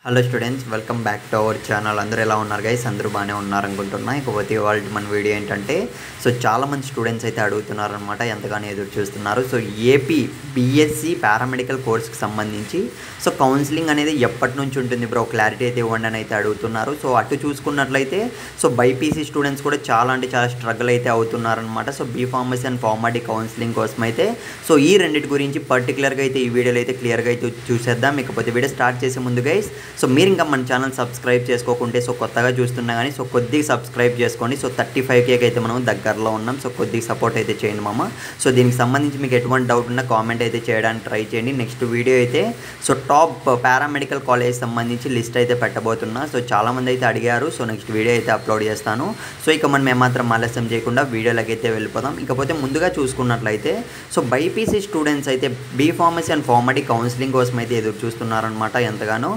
Hello students, welcome back to our channel. అందరూ ఎలా ఉన్నారు గైస్? అందరూ బాగానే ఉన్నారనుకుంటున్నా. ఇకపోతే ఇవాళ మన వీడియో ఏంటంటే చాలామంది స్టూడెంట్స్ అయితే అడుగుతున్నారనమాట, ఎంతగానో ఎదురు చూస్తున్నారు. ఏపీ బీఎస్సీ పారామెడికల్ కోర్స్కి సంబంధించి కౌన్సిలింగ్ అనేది ఎప్పటి నుంచి ఉంటుంది బ్రో, క్లారిటీ అయితే ఇవ్వండి అని అయితే అడుగుతున్నారు. అటు చూసుకున్నట్లయితే బైపీసీ స్టూడెంట్స్ కూడా చాలా స్ట్రగుల్ అయితే అవుతున్నారనమాట. బీ ఫార్మసీ అండ్ ఫార్మాటీ కౌన్సిలింగ్ కోసం అయితే ఈ రెండింటి గురించి పర్టికులర్గా అయితే ఈ వీడియోలో అయితే క్లియర్గా అయితే చూసేద్దాం. ఇకపోతే వీడియో స్టార్ట్ చేసే ముందు గైస్ మీరు ఇంకా మన ఛానల్ సబ్స్క్రైబ్ చేసుకోకుంటే కొత్తగా చూస్తున్నా కానీ కొద్దిగా సబ్స్క్రైబ్ చేసుకోండి. 35K అయితే మనం దగ్గరలో ఉన్నాం. కొద్దిగా సపోర్ట్ అయితే చేయండి మామ. దీనికి సంబంధించి మీకు ఎటువంటి డౌట్ ఉన్నా కామెంట్ అయితే చేయడానికి ట్రై చేయండి. నెక్స్ట్ వీడియో అయితే టాప్ పారామెడికల్ కాలేజ్ సంబంధించి లిస్ట్ అయితే పెట్టబోతున్నా. చాలామంది అయితే అడిగారు. నెక్స్ట్ వీడియో అయితే అప్లోడ్ చేస్తాను. ఇక మనం ఏమాత్రం ఆలస్యం చేయకుండా వీడియోలోకి అయితే వెళ్ళిపోదాం. ఇకపోతే ముందుగా చూసుకున్నట్లయితే బైపీసీ స్టూడెంట్స్ అయితే బీ ఫార్మసీ అండ్ ఫార్మాటీ కౌన్సిలింగ్ కోసం అయితే ఎదురు చూస్తున్నారనమాట ఎంతగానో.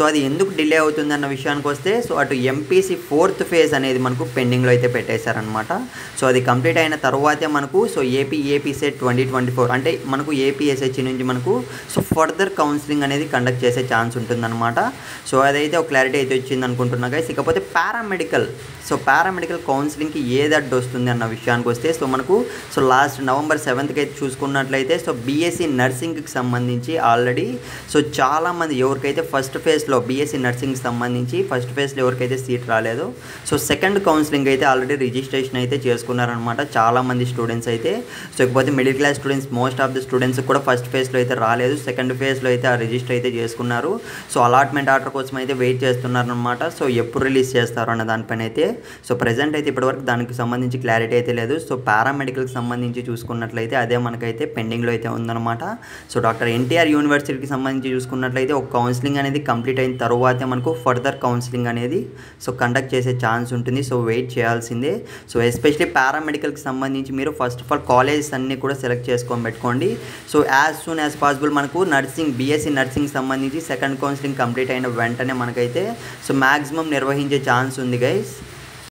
అది ఎందుకు డిలే అవుతుంది అన్న విషయానికి వస్తే అటు ఎంపీసీ 4th ఫేజ్ అనేది మనకు పెండింగ్లో అయితే పెట్టేశారనమాట. అది కంప్లీట్ అయిన తర్వాతే మనకు ఏపీ సెట్ 2024 అంటే మనకు ఏపీఎస్హెచ్ నుంచి మనకు ఫర్దర్ కౌన్సిలింగ్ అనేది కండక్ట్ చేసే ఛాన్స్ ఉంటుందన్నమాట. అదైతే ఒక క్లారిటీ అయితే వచ్చింది అనుకుంటున్నా గైస్. ఇకపోతే పారామెడికల్ కౌన్సిలింగ్కి ఏది అడ్డు వస్తుంది అన్న విషయానికి వస్తే మనకు లాస్ట్ November 7th అయితే చూసుకున్నట్లయితే బీఎస్సీ నర్సింగ్కి సంబంధించి ఆల్రెడీ చాలామంది ఎవరికైతే ఫస్ట్ ఫేజ్లో బీఎస్సీ నర్సింగ్కి సంబంధించి ఫస్ట్ ఫేజ్లో ఎవరికైతే సీట్ రాలేదో సెకండ్ కౌన్సిలింగ్ అయితే ఆల్రెడీ రిజిస్ట్రేషన్ అయితే చేసుకున్నారనమాట చాలామంది స్టూడెంట్స్ అయితే. ఇకపోతే middle class students most of the students కూడా ఫస్ట్ ఫేజ్లో అయితే రాలేదు, సెకండ్ ఫేజ్లో అయితే రిజిస్టర్ అయితే చేసుకున్నారు. అలాట్మెంట్ ఆర్డర్ కోసం అయితే వెయిట్ చేస్తున్నారనమాట. ఎప్పుడు రిలీజ్ చేస్తారు అన్న దానిపైన అయితే ప్రజెంట్ అయితే ఇప్పటివరకు దానికి సంబంధించి క్లారిటీ అయితే లేదు. పారామెడికల్కి సంబంధించి చూసుకున్నట్లయితే అదే మనకైతే పెండింగ్లో అయితే ఉందన్నమాట. డాక్టర్ ఎన్టీఆర్ యూనివర్సిటీకి సంబంధించి చూసుకున్నట్లయితే ఒక కౌన్సిలింగ్ అనేది కంప్లీట్ అయిన తర్వాతే మనకు ఫర్దర్ కౌన్సిలింగ్ అనేది కండక్ట్ చేసే ఛాన్స్ ఉంటుంది. వెయిట్ చేయాల్సిందే. ఎస్పెషలీ పారామెడికల్కి సంబంధించి మీరు ఫస్ట్ ఆఫ్ ఆల్ కాలేజెస్ అన్నీ కూడా సెలెక్ట్ చేసుకొని పెట్టుకోండి. యాజ్ సూన్ యాజ్ పాసిబుల్ మనకు బీఎస్సీ నర్సింగ్ సంబంధించి సెకండ్ కౌన్సిలింగ్ కంప్లీట్ అయిన వెంటనే మనకైతే మ్యాక్సిమం నిర్వహించే ఛాన్స్ ఉంది గైస్.